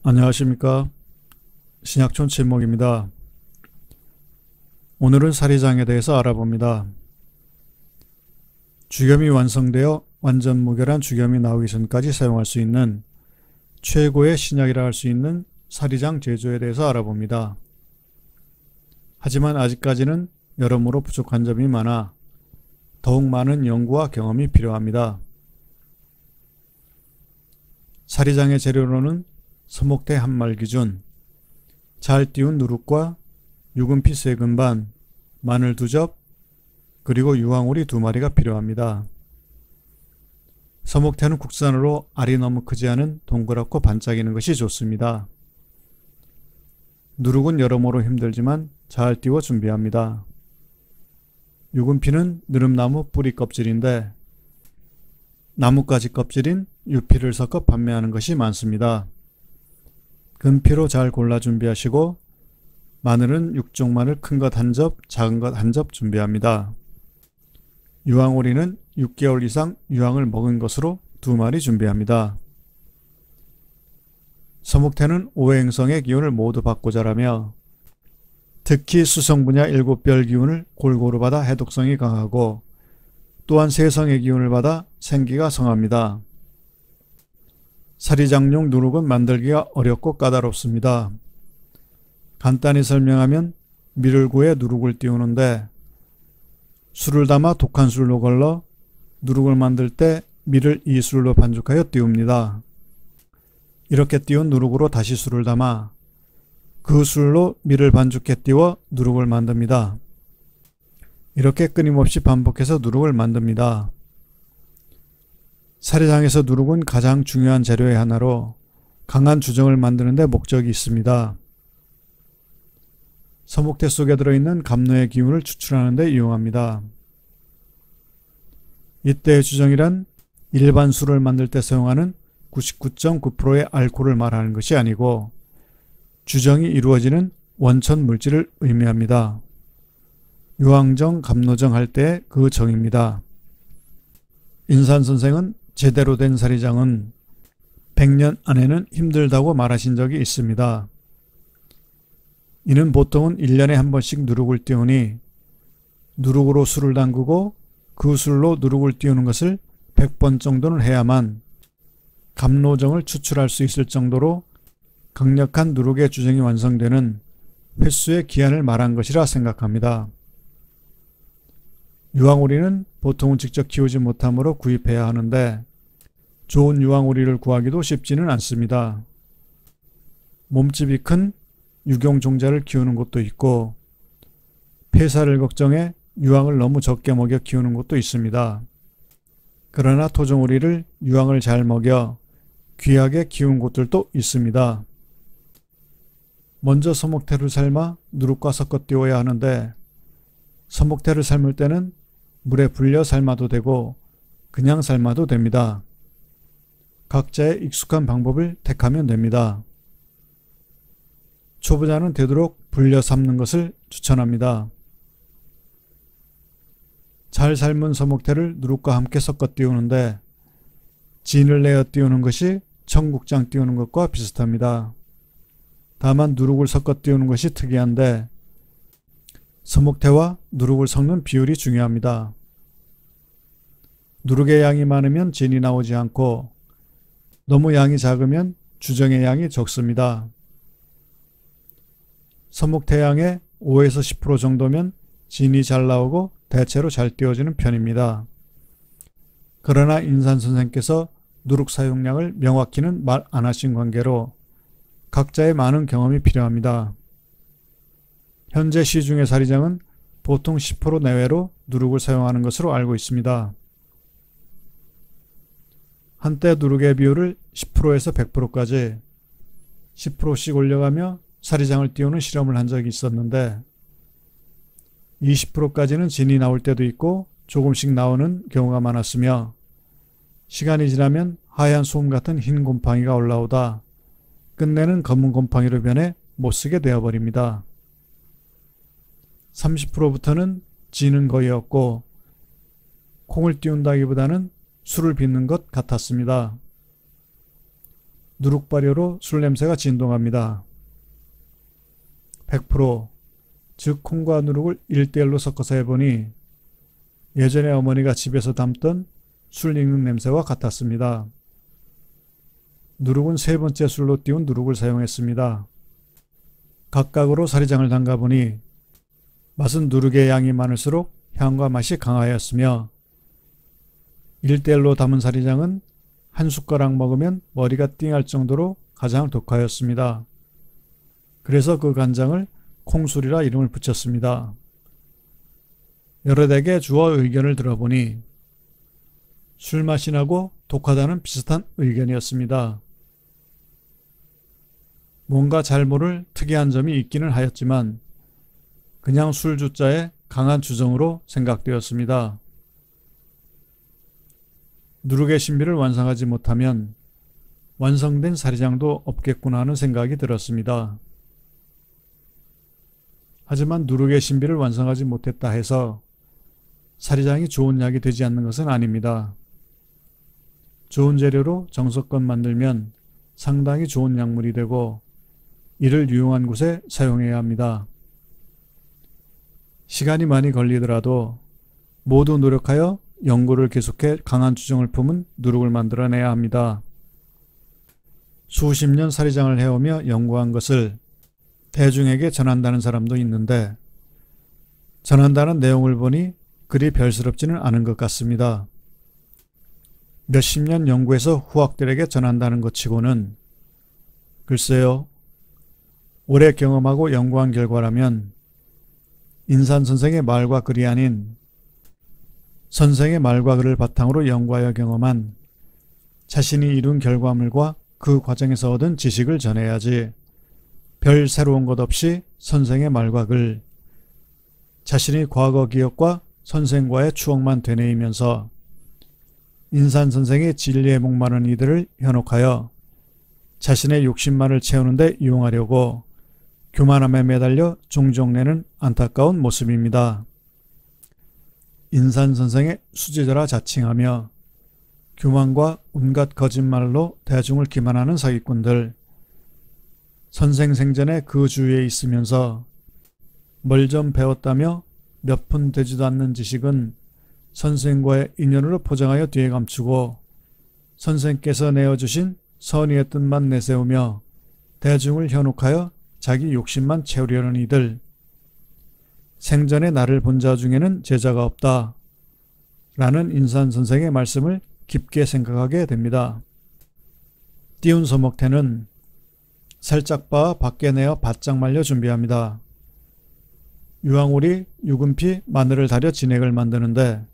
안녕하십니까. 신약촌 칠목입니다. 오늘은 사리장에 대해서 알아봅니다. 주겸이 완성되어 완전 무결한 주겸이 나오기 전까지 사용할 수 있는 최고의 신약이라 할 수 있는 사리장 제조에 대해서 알아봅니다. 하지만 아직까지는 여러모로 부족한 점이 많아 더욱 많은 연구와 경험이 필요합니다. 사리장의 재료로는 서목대 한 말 기준, 잘 띄운 누룩과 유금피 3근반, 마늘 2접, 그리고 유황오리 2마리가 필요합니다. 서목대는 국산으로 알이 너무 크지 않은 동그랗고 반짝이는 것이 좋습니다. 누룩은 여러모로 힘들지만 잘 띄워 준비합니다. 유금피는 느릅나무 뿌리 껍질인데 나뭇가지 껍질인 유피를 섞어 판매하는 것이 많습니다. 금피로 잘 골라 준비하시고 마늘은 육종 마늘 큰 것 1접, 작은 것 1접 준비합니다. 유황오리는 6개월 이상 유황을 먹은 것으로 2마리 준비합니다. 서목태는 오행성의 기운을 모두 받고 자라며 특히 수성분야 7별 기운을 골고루 받아 해독성이 강하고 또한 세성의 기운을 받아 생기가 성합니다. 사리장용 누룩은 만들기가 어렵고 까다롭습니다. 간단히 설명하면 밀을 구해 누룩을 띄우는데 술을 담아 독한 술로 걸러 누룩을 만들 때 밀을 이 술로 반죽하여 띄웁니다. 이렇게 띄운 누룩으로 다시 술을 담아 그 술로 밀을 반죽해 띄워 누룩을 만듭니다. 이렇게 끊임없이 반복해서 누룩을 만듭니다. 사리장에서 누룩은 가장 중요한 재료의 하나로 강한 주정을 만드는 데 목적이 있습니다. 서목태 속에 들어있는 감로의 기운을 추출하는 데 이용합니다. 이때의 주정이란 일반 술을 만들 때 사용하는 99.9%의 알코올을 말하는 것이 아니고 주정이 이루어지는 원천 물질을 의미합니다. 유황정, 감로정 할 때의 그 정입니다. 인산선생은 제대로 된 사리장은 100년 안에는 힘들다고 말하신 적이 있습니다. 이는 보통은 1년에 한 번씩 누룩을 띄우니 누룩으로 술을 담그고 그 술로 누룩을 띄우는 것을 100번 정도는 해야만 감로정을 추출할 수 있을 정도로 강력한 누룩의 주정이 완성되는 횟수의 기한을 말한 것이라 생각합니다. 유황오리는 보통은 직접 키우지 못하므로 구입해야 하는데 좋은 유황오리를 구하기도 쉽지는 않습니다. 몸집이 큰 유경종자를 키우는 곳도 있고 폐사를 걱정해 유황을 너무 적게 먹여 키우는 곳도 있습니다. 그러나 토종오리를 유황을 잘 먹여 귀하게 키운 곳들도 있습니다. 먼저 서목태를 삶아 누룩과 섞어 띄워야 하는데 서목태를 삶을 때는 물에 불려 삶아도 되고 그냥 삶아도 됩니다. 각자의 익숙한 방법을 택하면 됩니다. 초보자는 되도록 불려 삶는 것을 추천합니다. 잘 삶은 서목태를 누룩과 함께 섞어 띄우는데 진을 내어 띄우는 것이 청국장 띄우는 것과 비슷합니다. 다만 누룩을 섞어 띄우는 것이 특이한데 서목태와 누룩을 섞는 비율이 중요합니다. 누룩의 양이 많으면 진이 나오지 않고 너무 양이 작으면 주정의 양이 적습니다. 서목태 양의 5에서 10% 정도면 진이 잘 나오고 대체로 잘 띄워지는 편입니다. 그러나 인산선생께서 누룩 사용량을 명확히는 말 안 하신 관계로 각자의 많은 경험이 필요합니다. 현재 시중의 사리장은 보통 10% 내외로 누룩을 사용하는 것으로 알고 있습니다. 한때 누룩의 비율을 10%에서 100%까지 10%씩 올려가며 사리장을 띄우는 실험을 한 적이 있었는데 20%까지는 진이 나올 때도 있고 조금씩 나오는 경우가 많았으며 시간이 지나면 하얀 소금 같은 흰 곰팡이가 올라오다 끝내는 검은 곰팡이로 변해 못쓰게 되어버립니다. 30%부터는 진은 거의 없고 콩을 띄운다기보다는 술을 빚는 것 같았습니다. 누룩발효로 술 냄새가 진동합니다. 100%, 즉 콩과 누룩을 1대1로 섞어서 해보니 예전에 어머니가 집에서 담던 술 익는 냄새와 같았습니다. 누룩은 세 번째 술로 띄운 누룩을 사용했습니다. 각각으로 사리장을 담가보니 맛은 누룩의 양이 많을수록 향과 맛이 강하였으며 1대1로 담은 사리장은 한 숟가락 먹으면 머리가 띵할 정도로 가장 독하였습니다. 그래서 그 간장을 콩술이라 이름을 붙였습니다. 여러에게 주어 의견을 들어보니 술맛이 나고 독하다는 비슷한 의견이었습니다. 뭔가 잘 모를 특이한 점이 있기는 하였지만 그냥 술주자의 강한 주정으로 생각되었습니다. 누룩의 신비를 완성하지 못하면 완성된 사리장도 없겠구나 하는 생각이 들었습니다. 하지만 누룩의 신비를 완성하지 못했다 해서 사리장이 좋은 약이 되지 않는 것은 아닙니다. 좋은 재료로 정성껏 만들면 상당히 좋은 약물이 되고 이를 유용한 곳에 사용해야 합니다. 시간이 많이 걸리더라도 모두 노력하여 연구를 계속해 강한 주정을 품은 누룩을 만들어내야 합니다. 수십 년 사리장을 해오며 연구한 것을 대중에게 전한다는 사람도 있는데 전한다는 내용을 보니 그리 별스럽지는 않은 것 같습니다. 몇십 년 연구해서 후학들에게 전한다는 것 치고는 글쎄요, 오래 경험하고 연구한 결과라면 인산 선생의 말과 글이 아닌 선생의 말과 글을 바탕으로 연구하여 경험한 자신이 이룬 결과물과 그 과정에서 얻은 지식을 전해야지 별 새로운 것 없이 선생의 말과 글, 자신이 과거 기억과 선생과의 추억만 되뇌이면서 인산 선생의 진리에 목마른 이들을 현혹하여 자신의 욕심만을 채우는 데 이용하려고 교만함에 매달려 종종 내는 안타까운 모습입니다. 인산 선생의 수제자라 자칭하며 교만과 온갖 거짓말로 대중을 기만하는 사기꾼들, 선생 생전에 그 주위에 있으면서 뭘 좀 배웠다며 몇 푼 되지도 않는 지식은 선생과의 인연으로 포장하여 뒤에 감추고 선생께서 내어주신 선의의 뜻만 내세우며 대중을 현혹하여 자기 욕심만 채우려는 이들, 생전에 나를 본 자 중에는 제자가 없다 라는 인산 선생의 말씀을 깊게 생각하게 됩니다. 띄운 소목태는 살짝 빻아 밖에 내어 바짝 말려 준비합니다. 유황오리, 유금피, 마늘을 달여 진액을 만드는데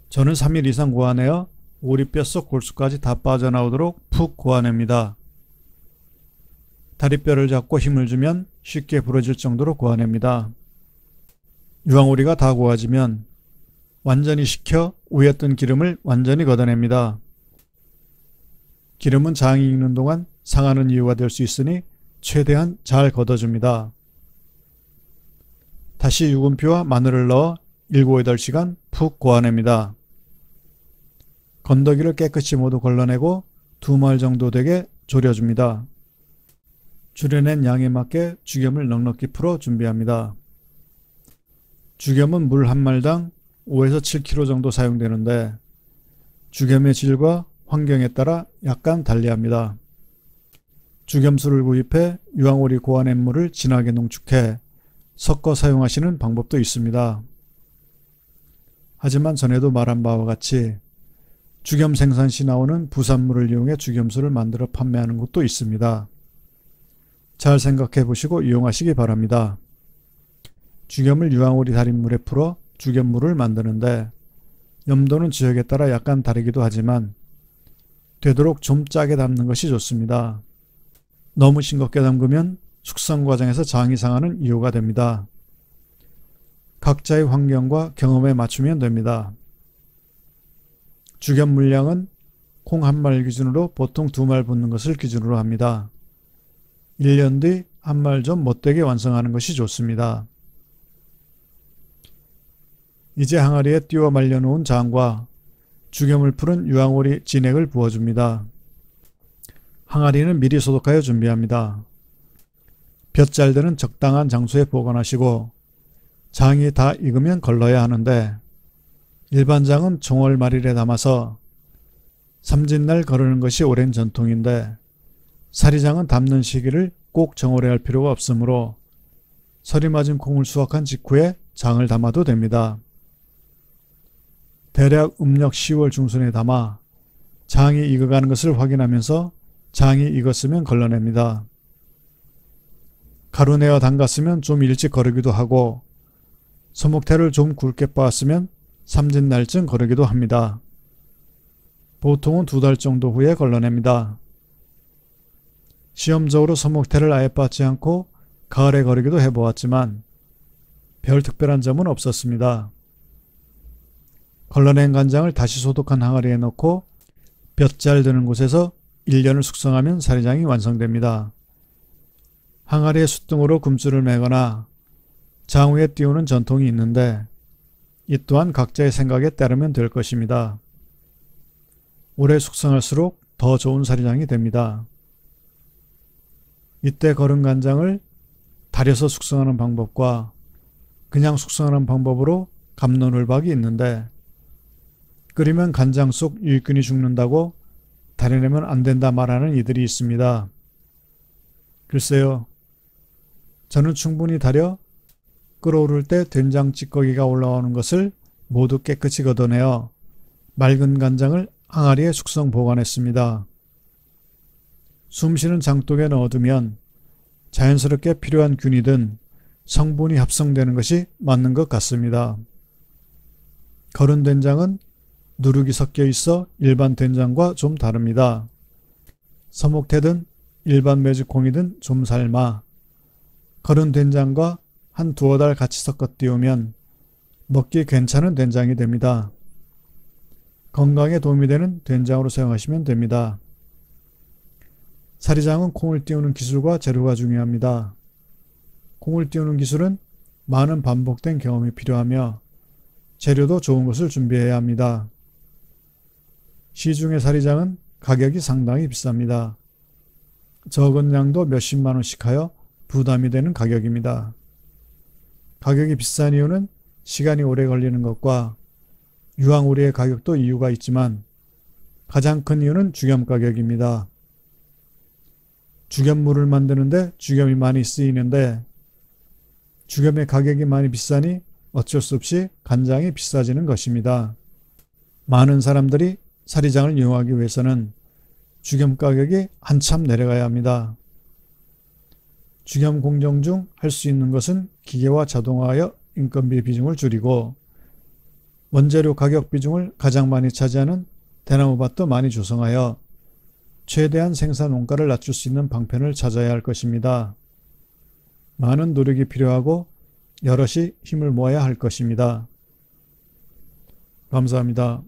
저는 3일 이상 고아내어 오리뼈속 골수까지 다 빠져나오도록 푹 고아냅니다. 다리뼈를 잡고 힘을 주면 쉽게 부러질 정도로 고아냅니다. 유황오리가 다 고아지면 완전히 식혀 위에 뜬 기름을 완전히 걷어냅니다. 기름은 장이 익는 동안 상하는 이유가 될 수 있으니 최대한 잘 걷어줍니다. 다시 유금피와 마늘을 넣어 7, 8시간 푹 고아냅니다. 건더기를 깨끗이 모두 걸러내고 2마일 정도 되게 졸여줍니다. 줄여낸 양에 맞게 죽염을 넉넉히 풀어 준비합니다. 죽염은 물 한 말당 5에서 7kg 정도 사용되는데 죽염의 질과 환경에 따라 약간 달리합니다. 죽염수를 구입해 유황오리 고아낸 물을 진하게 농축해 섞어 사용하시는 방법도 있습니다. 하지만 전에도 말한 바와 같이 죽염 생산 시 나오는 부산물을 이용해 죽염수를 만들어 판매하는 곳도 있습니다. 잘 생각해 보시고 이용하시기 바랍니다. 죽염을 유황오리 달인 물에 풀어 죽염물을 만드는데 염도는 지역에 따라 약간 다르기도 하지만 되도록 좀 짜게 담는 것이 좋습니다. 너무 싱겁게 담그면 숙성 과정에서 장이 상하는 이유가 됩니다. 각자의 환경과 경험에 맞추면 됩니다. 죽염 물량은 콩 한 말 기준으로 보통 2말 붓는 것을 기준으로 합니다. 1년 뒤 한 말 좀 못되게 완성하는 것이 좋습니다. 이제 항아리에 띄워 말려놓은 장과 죽염을 풀은 유황오리 진액을 부어줍니다. 항아리는 미리 소독하여 준비합니다. 볕잘들은 적당한 장소에 보관하시고 장이 다 익으면 걸러야 하는데 일반 장은 종월말일에 담아서 삼진날 거르는 것이 오랜 전통인데 사리장은 담는 시기를 꼭 정오래 할 필요가 없으므로 설이 맞은 콩을 수확한 직후에 장을 담아도 됩니다. 대략 음력 10월 중순에 담아 장이 익어가는 것을 확인하면서 장이 익었으면 걸러냅니다. 가루내어 담갔으면 좀 일찍 거르기도 하고 소목태를 좀 굵게 빻았으면 삼진날쯤 거르기도 합니다. 보통은 2달 정도 후에 걸러냅니다. 시험적으로 소목태를 아예 빻지 않고 가을에 거르기도 해보았지만 별 특별한 점은 없었습니다. 걸러낸 간장을 다시 소독한 항아리에 넣고 볕잘 드는 곳에서 1년을 숙성하면 사리장이 완성됩니다. 항아리에 숯등으로 금줄을 매거나 장 위에 띄우는 전통이 있는데 이 또한 각자의 생각에 따르면 될 것입니다. 오래 숙성할수록 더 좋은 사리장이 됩니다. 이때 거른 간장을 달여서 숙성하는 방법과 그냥 숙성하는 방법으로 갑론을박이 있는데 끓이면 간장 속 유익균이 죽는다고 달여내면 안 된다 말하는 이들이 있습니다. 글쎄요. 저는 충분히 달여 끓어오를 때 된장 찌꺼기가 올라오는 것을 모두 깨끗이 걷어내어 맑은 간장을 항아리에 숙성 보관했습니다. 숨쉬는 장독에 넣어두면 자연스럽게 필요한 균이든 성분이 합성되는 것이 맞는 것 같습니다. 거른 된장은 누룩이 섞여 있어 일반 된장과 좀 다릅니다. 서목태든 일반 메주콩이든 좀 삶아 거른 된장과 한 2~5달 같이 섞어 띄우면 먹기 괜찮은 된장이 됩니다. 건강에 도움이 되는 된장으로 사용하시면 됩니다. 사리장은 콩을 띄우는 기술과 재료가 중요합니다. 콩을 띄우는 기술은 많은 반복된 경험이 필요하며 재료도 좋은 것을 준비해야 합니다. 시중의 사리장은 가격이 상당히 비쌉니다. 적은 양도 몇십만 원씩 하여 부담이 되는 가격입니다. 가격이 비싼 이유는 시간이 오래 걸리는 것과 유황오리의 가격도 이유가 있지만 가장 큰 이유는 죽염 가격입니다. 죽염물을 만드는데 죽염이 많이 쓰이는데 죽염의 가격이 많이 비싸니 어쩔 수 없이 간장이 비싸지는 것입니다. 많은 사람들이 사리장을 이용하기 위해서는 죽염 가격이 한참 내려가야 합니다. 죽염 공정 중 할 수 있는 것은 기계화 자동화하여 인건비 비중을 줄이고 원재료 가격 비중을 가장 많이 차지하는 대나무밭도 많이 조성하여 최대한 생산 원가를 낮출 수 있는 방편을 찾아야 할 것입니다. 많은 노력이 필요하고 여럿이 힘을 모아야 할 것입니다. 감사합니다.